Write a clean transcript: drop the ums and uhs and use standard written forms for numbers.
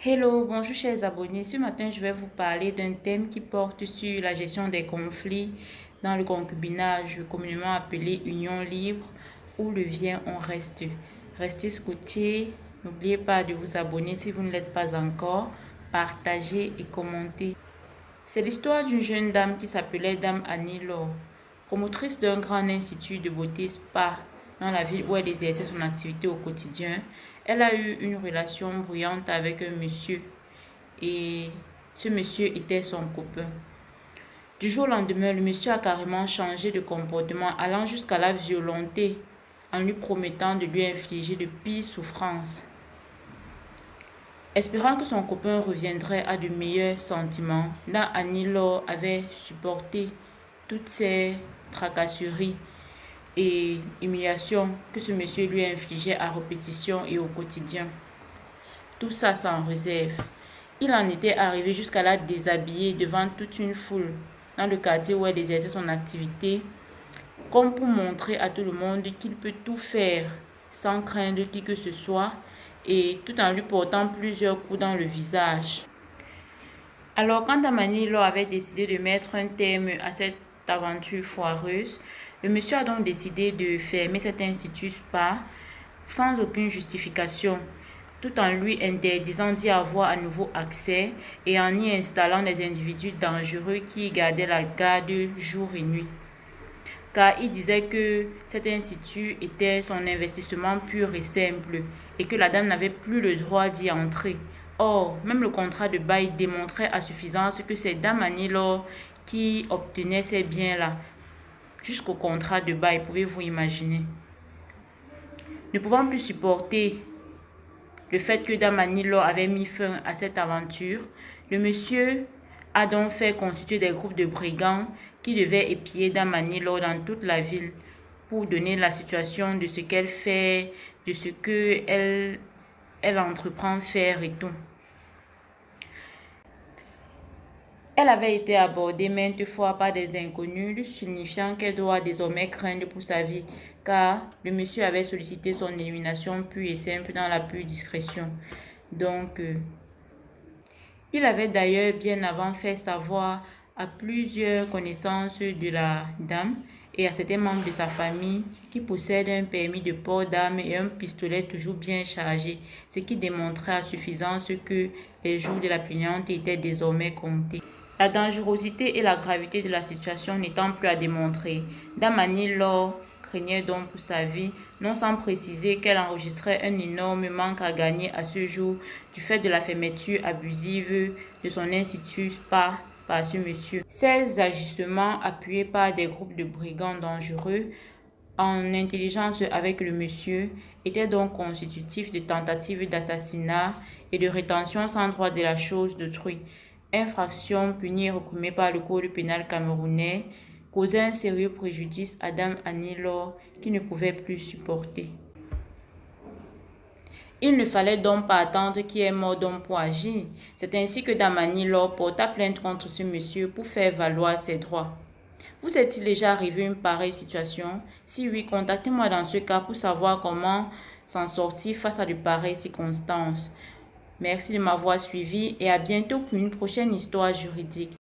Hello, bonjour chers abonnés. Ce matin, je vais vous parler d'un thème qui porte sur la gestion des conflits dans le concubinage, communément appelé union libre, ou le viens, on reste. Restez scotchés. N'oubliez pas de vous abonner si vous ne l'êtes pas encore. Partagez et commentez. C'est l'histoire d'une jeune dame qui s'appelait Dame Annie Laure, promotrice d'un grand institut de beauté spa dans la ville où elle exerçait son activité au quotidien. Elle a eu une relation bruyante avec un monsieur et ce monsieur était son copain. Du jour au lendemain, le monsieur a carrément changé de comportement, allant jusqu'à la violenter en lui promettant de lui infliger de pires souffrances. Espérant que son copain reviendrait à de meilleurs sentiments, Dame Annie Laure avait supporté toutes ces tracasseries et humiliations que ce monsieur lui infligeait à répétition et au quotidien. Tout ça sans réserve. Il en était arrivé jusqu'à la déshabiller devant toute une foule dans le quartier où elle exerçait son activité, comme pour montrer à tout le monde qu'il peut tout faire sans craindre qui que ce soit et tout en lui portant plusieurs coups dans le visage. Alors, quand Dame Annie Laure avait décidé de mettre un terme à cette aventure foireuse, le monsieur a donc décidé de fermer cet institut spa sans aucune justification, tout en lui interdisant d'y avoir à nouveau accès et en y installant des individus dangereux qui y gardaient la garde jour et nuit. Car il disait que cet institut était son investissement pur et simple et que la dame n'avait plus le droit d'y entrer. Or, même le contrat de bail démontrait à suffisance que c'est Dame Annie Laure qui obtenait ces biens-là, jusqu'au contrat de bail, pouvez-vous imaginer. Ne pouvant plus supporter le fait que Dame Annie Laure avait mis fin à cette aventure, le monsieur a donc fait constituer des groupes de brigands qui devaient épier Dame Annie Laure dans toute la ville pour donner la situation de ce qu'elle fait, de ce qu'elle elle entreprend faire et tout. Elle avait été abordée maintes fois par des inconnus, lui signifiant qu'elle doit désormais craindre pour sa vie, car le monsieur avait sollicité son élimination pure et simple dans la pure discrétion. Donc, il avait d'ailleurs bien avant fait savoir à plusieurs connaissances de la dame et à certains membres de sa famille qui possèdent un permis de port d'armes et un pistolet toujours bien chargé, ce qui démontrait à suffisance que les jours de la plaignante étaient désormais comptés. La dangerosité et la gravité de la situation n'étant plus à démontrer, Dame Annie Laure craignait donc pour sa vie, non sans préciser qu'elle enregistrait un énorme manque à gagner à ce jour du fait de la fermeture abusive de son institut spa par ce monsieur. Ces agissements, appuyés par des groupes de brigands dangereux, en intelligence avec le monsieur, étaient donc constitutifs de tentatives d'assassinat et de rétention sans droit de la chose d'autrui. Infraction punie et réprimée par le Code pénal camerounais, causait un sérieux préjudice à Dame Annie Laure qui ne pouvait plus supporter. Il ne fallait donc pas attendre qu'il ait mort d'homme pour agir. C'est ainsi que Dame Annie Laure porta plainte contre ce monsieur pour faire valoir ses droits. Vous est-il déjà arrivé une pareille situation? Si oui, contactez-moi dans ce cas pour savoir comment s'en sortir face à de pareilles circonstances. Merci de m'avoir suivi et à bientôt pour une prochaine histoire juridique.